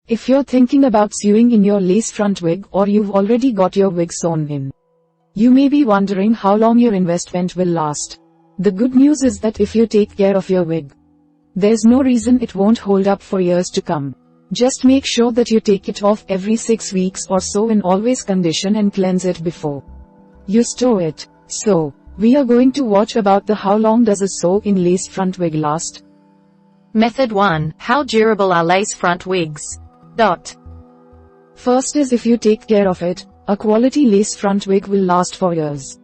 If you're thinking about sewing in your lace front wig or you've already got your wig sewn in, you may be wondering how long your investment will last. The good news is that if you take care of your wig, there's no reason it won't hold up for years to come. Just make sure that you take it off every 6 weeks or so and always condition and cleanse it before you store it. So, we are going to watch about the how long does a sew-in lace front wig last. Method 1. How durable are lace front wigs? First is if you take care of it, a quality lace front wig will last for years.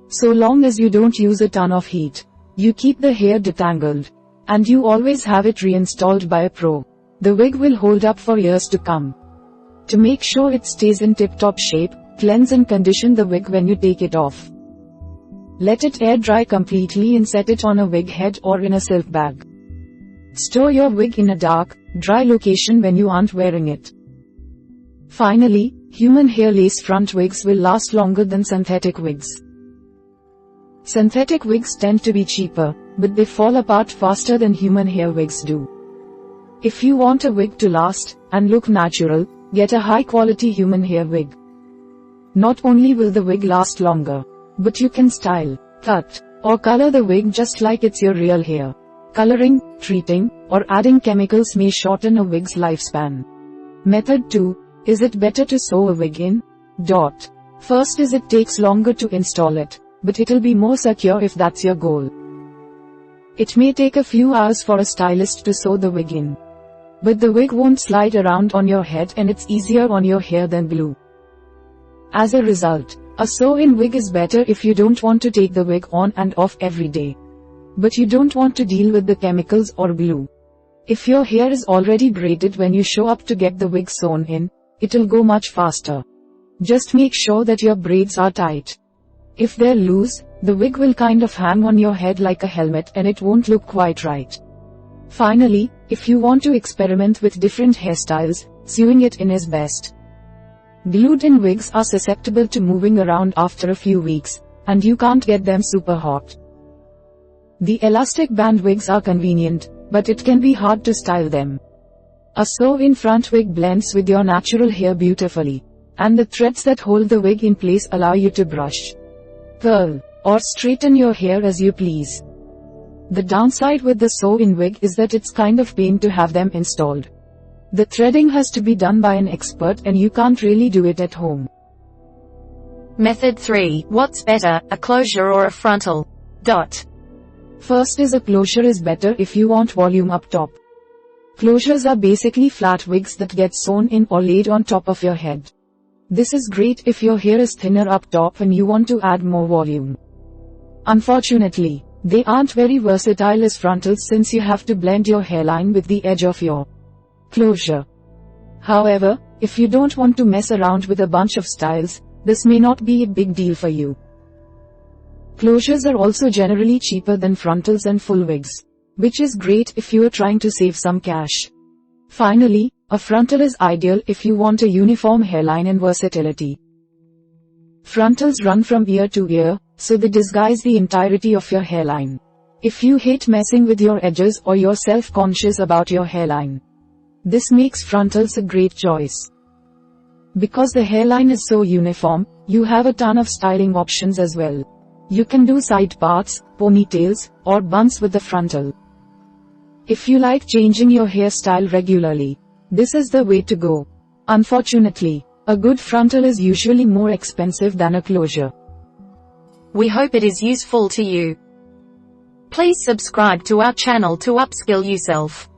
So long as you don't use a ton of heat, you keep the hair detangled, and you always have it reinstalled by a pro, the wig will hold up for years to come. To make sure it stays in tip-top shape, cleanse and condition the wig when you take it off. Let it air dry completely and set it on a wig head or in a silk bag. Store your wig in a dark, dry location when you aren't wearing it. Finally, human hair lace front wigs will last longer than synthetic wigs. Synthetic wigs tend to be cheaper, but they fall apart faster than human hair wigs do. If you want a wig to last and look natural, get a high-quality human hair wig. Not only will the wig last longer, but you can style, cut, or color the wig just like it's your real hair. Coloring, treating, or adding chemicals may shorten a wig's lifespan. Method 2. Is it better to sew a wig in? First is it takes longer to install it, but it'll be more secure if that's your goal. It may take a few hours for a stylist to sew the wig in, but the wig won't slide around on your head and it's easier on your hair than glue. As a result, a sew-in wig is better if you don't want to take the wig on and off every day, but you don't want to deal with the chemicals or glue. If your hair is already braided when you show up to get the wig sewn in, it'll go much faster. Just make sure that your braids are tight. If they're loose, the wig will kind of hang on your head like a helmet and it won't look quite right. Finally, if you want to experiment with different hairstyles, sewing it in is best. Glued-in wigs are susceptible to moving around after a few weeks, and you can't get them super hot. The elastic band wigs are convenient, but it can be hard to style them. A sew-in front wig blends with your natural hair beautifully, and the threads that hold the wig in place allow you to brush, curl, or straighten your hair as you please. The downside with the sew-in wig is that it's kind of pain to have them installed. The threading has to be done by an expert and you can't really do it at home. Method 3. What's better, a closure or a frontal? First is a closure is better if you want volume up top. Closures are basically flat wigs that get sewn in or laid on top of your head. This is great if your hair is thinner up top and you want to add more volume. Unfortunately, they aren't very versatile as frontals since you have to blend your hairline with the edge of your closure. However, if you don't want to mess around with a bunch of styles, this may not be a big deal for you. Closures are also generally cheaper than frontals and full wigs, which is great if you are trying to save some cash. Finally, a frontal is ideal if you want a uniform hairline and versatility. Frontals run from ear to ear, so they disguise the entirety of your hairline. If you hate messing with your edges or you're self-conscious about your hairline, this makes frontals a great choice. Because the hairline is so uniform, you have a ton of styling options as well. You can do side parts, ponytails, or buns with the frontal. If you like changing your hairstyle regularly, this is the way to go. Unfortunately, a good frontal is usually more expensive than a closure. We hope it is useful to you. Please subscribe to our channel to upskill yourself.